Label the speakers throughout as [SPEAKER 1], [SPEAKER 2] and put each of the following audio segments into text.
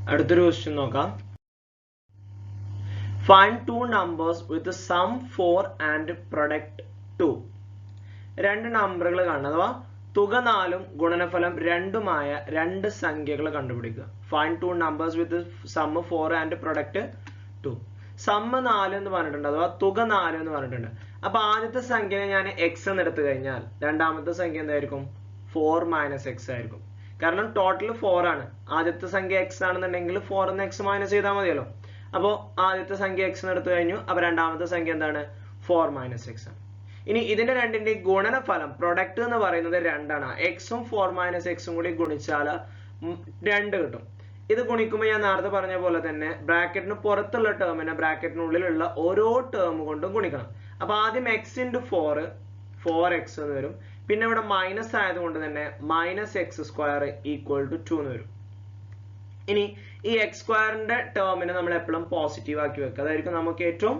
[SPEAKER 1] അടുത്തൊരു ക്വസ്റ്റ്യൻ നോക്കാം. Find two numbers with sum 4 and product 2. രണ്ട് നമ്പറുകൾ കാണുക, അഥവാ തുക 4ഉം ഗുണനഫലം 2ഉമായ രണ്ട് സംഖ്യകൾ കണ്ടുപിടിക്കുക. Find two numbers with sum 4 and product 2. Sum 4 എന്ന് പറഞ്ഞിട്ടുണ്ട്, അഥവാ തുക 4 എന്ന് പറഞ്ഞിട്ടുണ്ട്. അപ്പൊ ആദ്യത്തെ സംഖ്യനെ ഞാൻ എക്സ് എന്ന് എടുത്തു കഴിഞ്ഞാൽ രണ്ടാമത്തെ സംഖ്യ എന്തായിരിക്കും? 4 മൈനസ് എക്സ് ആയിരിക്കും. കാരണം ടോട്ടൽ 4 ആണ്. ആദ്യത്തെ സംഖ്യ എക്സ് ആണെന്നുണ്ടെങ്കിൽ 4 എന്ന് എക്സ് മൈനസ് ചെയ്താൽ മതിയല്ലോ. അപ്പോൾ ആദ്യത്തെ സംഖ്യ എക്സ് എന്ന് എടുത്തു കഴിഞ്ഞു. അപ്പൊ രണ്ടാമത്തെ സംഖ്യ എന്താണ്? 4 മൈനസ് എക്സ് ആണ്. ഇനി ഇതിന്റെ രണ്ടിന്റെ ഗുണനഫലം പ്രൊഡക്റ്റ് എന്ന് പറയുന്നത് 2 ആണ്. എക്സും 4 മൈനസ് എക്സും കൂടി ഗുണിച്ചാൽ 2 കിട്ടും. ഇത് ഗുണിക്കുമ്പോൾ ഞാൻ നേരത്തെ പറഞ്ഞ പോലെ തന്നെ ബ്രാക്കറ്റിന് പുറത്തുള്ള ടേമിനെ ബ്രാക്കറ്റിനുള്ളിലുള്ള ഓരോ ടേം കൊണ്ടും ഗുണിക്കണം. അപ്പൊ ആദ്യം എക്സ് ഇൻറ്റു 4 എക്സ് എന്ന് വരും. പിന്നെ ഇവിടെ മൈനസ് ആയതുകൊണ്ട് തന്നെ minus x square equal to 2 എന്ന് വരും. ഇനി ഈ എക്സ് സ്ക്വയറിന്റെ ടേമിനെ നമ്മൾ എപ്പോഴും പോസിറ്റീവ് ആക്കി വെക്കുക. അതായിരിക്കും നമുക്ക് ഏറ്റവും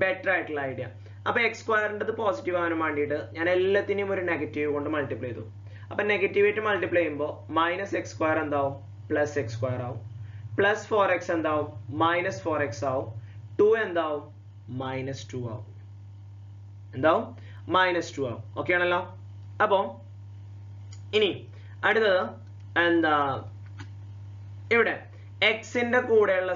[SPEAKER 1] ബെറ്റർ ആയിട്ടുള്ള ഐഡിയ. അപ്പൊ എക്സ് സ്ക്വയറിന്റെ പോസിറ്റീവ് ആവാൻ വേണ്ടിയിട്ട് ഞാൻ എല്ലാത്തിനെയും ഒരു നെഗറ്റീവ് കൊണ്ട് മൾട്ടിപ്ലൈ ചെയ്തു. അപ്പൊ നെഗറ്റീവ് ആയിട്ട് മൾട്ടിപ്ലൈ ചെയ്യുമ്പോൾ മൈനസ് എക്സ് സ്ക്വയർ എന്താവും? പ്ലസ് എക്സ് സ്ക്വയർ ആവും. പ്ലസ് 4x എന്താവും? മൈനസ് 4x ആവും. 2 എന്താവും? മൈനസ് 2 ആവും. എന്താവും? മൈനസ് 2 ആവും. ഓക്കെ ആണല്ലോ. അപ്പോ ഇനി അടുത്തത് എന്താ? ഇവിടെ എക്സിന്റെ കൂടെയുള്ള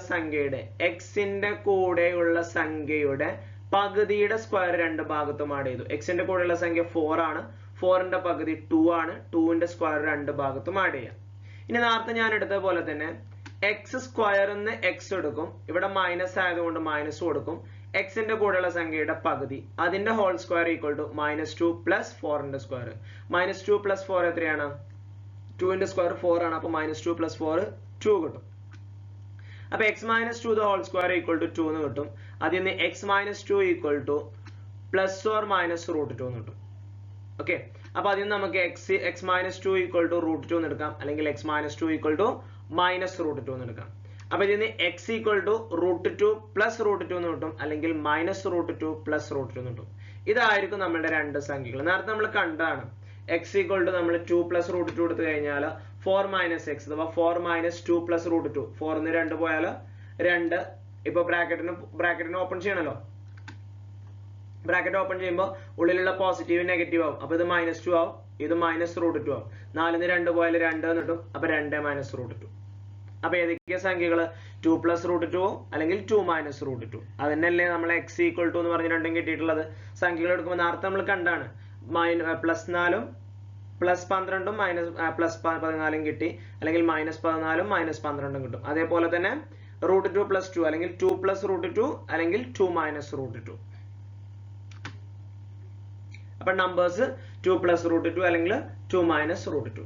[SPEAKER 1] സംഖ്യയുടെ പകുതിയുടെ സ്ക്വയർ രണ്ട് ഭാഗത്തും ആഡ് ചെയ്തു. എക്സിന്റെ കൂടെയുള്ള സംഖ്യ 4 ആണ്. 4ന്റെ പകുതി 2 ആണ്. 2ന്റെ സ്ക്വയർ രണ്ട് ഭാഗത്തും ആഡ് ചെയ്യാം. ഇനി നേരത്തെ ഞാൻ എടുത്ത പോലെ തന്നെ എക്സ് സ്ക്വയറിന്ന് എക്സ് എടുക്കും. ഇവിടെ മൈനസ് ആയതുകൊണ്ട് മൈനസ് കൊടുക്കും. എക്സിന്റെ കൂടെയുള്ള സംഖ്യയുടെ പകുതി, അതിന്റെ whole square equal to -2 plus 4ന്റെ സ്ക്വയർ. -2 പ്ലസ് 4 എത്രയാണ്? 2ന്റെ സ്ക്വയർ 4 ആണ്. അപ്പൊ -2 പ്ലസ് 4 2 കിട്ടും. അപ്പൊ x minus 2 whole square equal to 2 എന്ന് കിട്ടും. അതിൽ നിന്ന് x minus 2 equal to plus or minus √2 എന്ന് കിട്ടും. ഓക്കെ. അപ്പൊ അതിൽ നമുക്ക് x മൈനസ് 2 ഈക്വൽ ടു √2 എന്ന് എടുക്കാം, അല്ലെങ്കിൽ x minus 2 equal to minus √2 എന്ന് എടുക്കാം. അപ്പൊ ഇതിൽ നിന്ന് x ഈക്വൽ ടു √2 പ്ലസ് √2 എന്ന് കിട്ടും, അല്ലെങ്കിൽ മൈനസ് √2 പ്ലസ് √2 എന്ന് കിട്ടും. ഇതായിരിക്കും നമ്മുടെ രണ്ട് സംഖ്യകൾ. നേരത്തെ നമ്മൾ കണ്ടതാണ്. x ഈക്വൽ ടു നമ്മൾ 2 പ്ലസ് √2 എടുത്തു കഴിഞ്ഞാൽ 4 മൈനസ് എക്സ്, അഥവാ 4 മൈനസ് 2 പ്ലസ് √2. 4 ന്ന് 2 പോയാൽ 2. ഇപ്പൊ ബ്രാക്കറ്റിന് ഓപ്പൺ ചെയ്യണല്ലോ. ബ്രാക്കറ്റ് ഓപ്പൺ ചെയ്യുമ്പോൾ ഉള്ളിലുള്ള പോസിറ്റീവ് നെഗറ്റീവ് ആവും. അപ്പൊ ഇത് -2 ആവും, ഇത് -√2 ആവും. 4 ന്ന് 2 പോയാൽ 2 എന്ന് കിട്ടും. അപ്പൊ 2 മൈനസ് √2. അപ്പൊ ഏതൊക്കെയാ സംഖ്യകള്? 2 പ്ലസ് √2 അല്ലെങ്കിൽ 2 മൈനസ് √2. അതന്നെയല്ലേ നമ്മൾ x ഈക്വൽ ടു എന്ന് പറഞ്ഞ രണ്ടും കിട്ടിയിട്ടുള്ളത്. സംഖ്യകൾ എടുക്കുമ്പോൾ നേരത്തെ നമ്മൾ കണ്ടാണ്. +4ഉം +12ഉം പ്ലസ് 14ഉം കിട്ടി, അല്ലെങ്കിൽ -14ഉം -12ഉം കിട്ടും. അതേപോലെ തന്നെ √2 പ്ലസ് 2 അല്ലെങ്കിൽ 2 പ്ലസ് √2 അല്ലെങ്കിൽ 2 മൈനസ് √2. അപ്പൊ നമ്പേഴ്സ് 2 പ്ലസ് √2 അല്ലെങ്കിൽ 2 മൈനസ് √2.